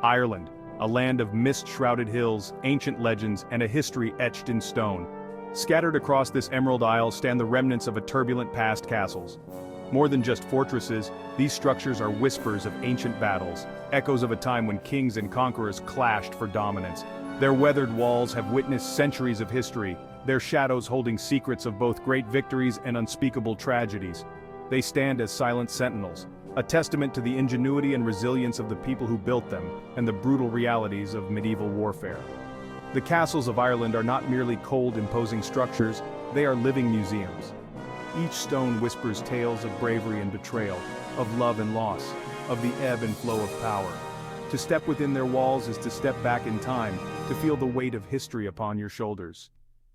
Ireland, a land of mist-shrouded hills, ancient legends, and a history etched in stone. Scattered across this Emerald Isle stand the remnants of a turbulent past castles. More than just fortresses, these structures are whispers of ancient battles, echoes of a time when kings and conquerors clashed for dominance. Their weathered walls have witnessed centuries of history, their shadows holding secrets of both great victories and unspeakable tragedies. They stand as silent sentinels, a testament to the ingenuity and resilience of the people who built them, and the brutal realities of medieval warfare. The castles of Ireland are not merely cold, imposing structures, they are living museums. Each stone whispers tales of bravery and betrayal, of love and loss, of the ebb and flow of power. To step within their walls is to step back in time, to feel the weight of history upon your shoulders.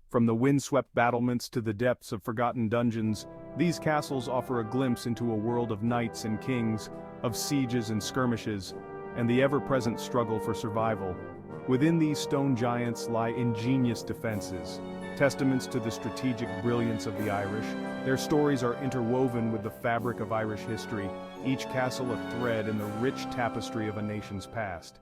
From the windswept battlements to the depths of forgotten dungeons, these castles offer a glimpse into a world of knights and kings, of sieges and skirmishes, and the ever-present struggle for survival. Within these stone giants lie ingenious defenses, testaments to the strategic brilliance of the Irish. Their stories are interwoven with the fabric of Irish history, each castle a thread in the rich tapestry of a nation's past.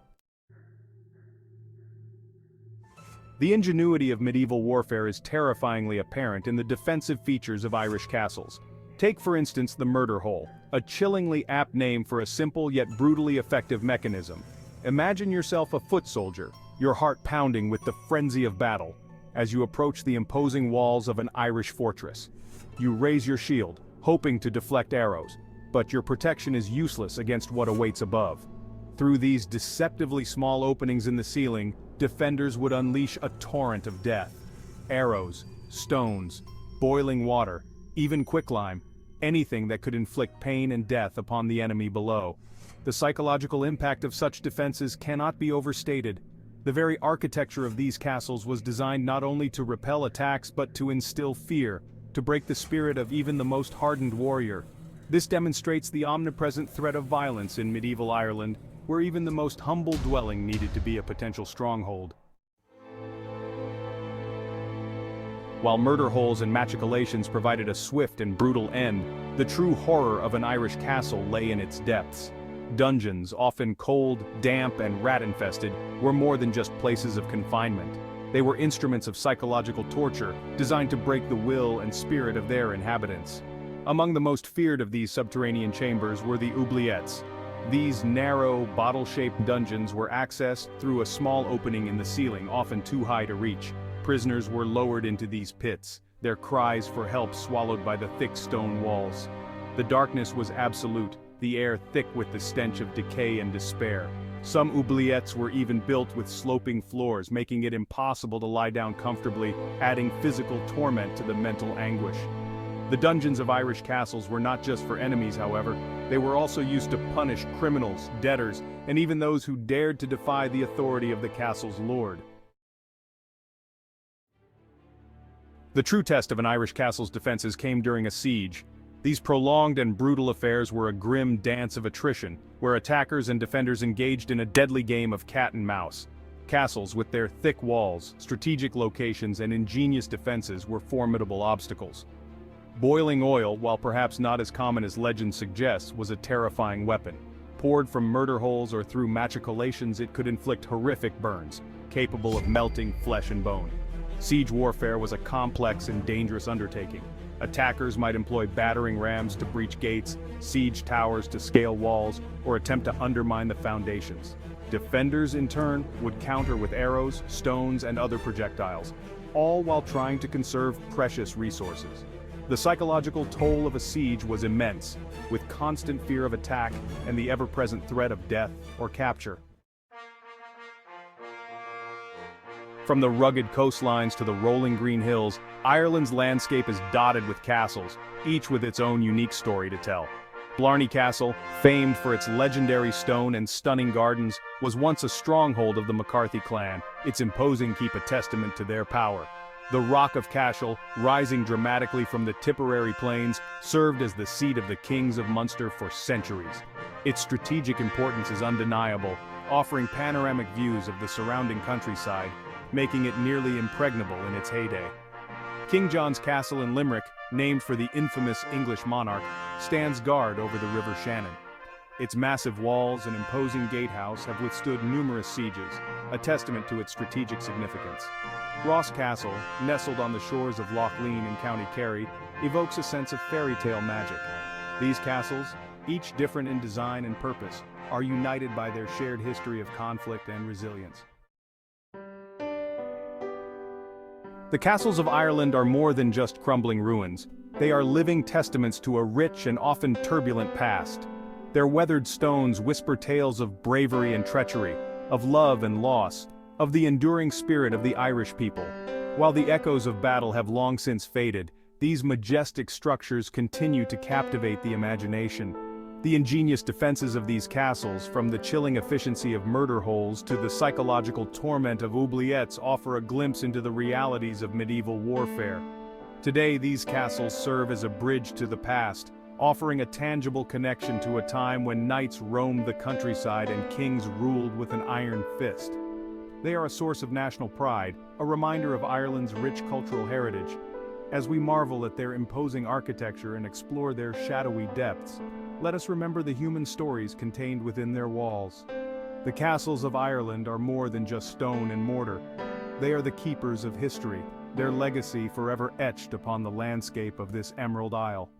The ingenuity of medieval warfare is terrifyingly apparent in the defensive features of Irish castles. Take for instance the murder hole, a chillingly apt name for a simple yet brutally effective mechanism. Imagine yourself a foot soldier, your heart pounding with the frenzy of battle, as you approach the imposing walls of an Irish fortress. You raise your shield, hoping to deflect arrows, but your protection is useless against what awaits above. Through these deceptively small openings in the ceiling, defenders would unleash a torrent of death. Arrows, stones, boiling water, even quicklime, anything that could inflict pain and death upon the enemy below. The psychological impact of such defenses cannot be overstated. The very architecture of these castles was designed not only to repel attacks but to instill fear, to break the spirit of even the most hardened warrior. This demonstrates the omnipresent threat of violence in medieval Ireland, where even the most humble dwelling needed to be a potential stronghold. While murder holes and machicolations provided a swift and brutal end, the true horror of an Irish castle lay in its depths. Dungeons, often cold, damp, and rat-infested, were more than just places of confinement. They were instruments of psychological torture, designed to break the will and spirit of their inhabitants. Among the most feared of these subterranean chambers were the oubliettes. These narrow, bottle-shaped dungeons were accessed through a small opening in the ceiling, often too high to reach. Prisoners were lowered into these pits, their cries for help swallowed by the thick stone walls. The darkness was absolute, the air thick with the stench of decay and despair. Some oubliettes were even built with sloping floors, making it impossible to lie down comfortably, adding physical torment to the mental anguish. The dungeons of Irish castles were not just for enemies, however. They were also used to punish criminals, debtors, and even those who dared to defy the authority of the castle's lord. The true test of an Irish castle's defenses came during a siege. These prolonged and brutal affairs were a grim dance of attrition, where attackers and defenders engaged in a deadly game of cat and mouse. Castles, with their thick walls, strategic locations, and ingenious defenses, were formidable obstacles. Boiling oil, while perhaps not as common as legend suggests, was a terrifying weapon. Poured from murder holes or through machicolations, it could inflict horrific burns, capable of melting flesh and bone. Siege warfare was a complex and dangerous undertaking. Attackers might employ battering rams to breach gates, siege towers to scale walls, or attempt to undermine the foundations. Defenders, in turn, would counter with arrows, stones, and other projectiles, all while trying to conserve precious resources. The psychological toll of a siege was immense, with constant fear of attack and the ever-present threat of death or capture. From the rugged coastlines to the rolling green hills, Ireland's landscape is dotted with castles, each with its own unique story to tell. Blarney Castle, famed for its legendary stone and stunning gardens, was once a stronghold of the McCarthy clan, its imposing keep a testament to their power. The Rock of Cashel, rising dramatically from the Tipperary plains, served as the seat of the kings of Munster for centuries. Its strategic importance is undeniable, offering panoramic views of the surrounding countryside, making it nearly impregnable in its heyday. King John's Castle in Limerick, named for the infamous English monarch, stands guard over the River Shannon. Its massive walls and imposing gatehouse have withstood numerous sieges, a testament to its strategic significance. Ross Castle, nestled on the shores of Loch Lean in County Kerry, evokes a sense of fairy tale magic. These castles, each different in design and purpose, are united by their shared history of conflict and resilience. The castles of Ireland are more than just crumbling ruins. They are living testaments to a rich and often turbulent past. Their weathered stones whisper tales of bravery and treachery, of love and loss, of the enduring spirit of the Irish people. While the echoes of battle have long since faded, these majestic structures continue to captivate the imagination. The ingenious defenses of these castles, from the chilling efficiency of murder holes to the psychological torment of oubliettes, offer a glimpse into the realities of medieval warfare. Today, these castles serve as a bridge to the past, offering a tangible connection to a time when knights roamed the countryside and kings ruled with an iron fist. They are a source of national pride, a reminder of Ireland's rich cultural heritage. As we marvel at their imposing architecture and explore their shadowy depths, let us remember the human stories contained within their walls. The castles of Ireland are more than just stone and mortar. They are the keepers of history, their legacy forever etched upon the landscape of this Emerald Isle.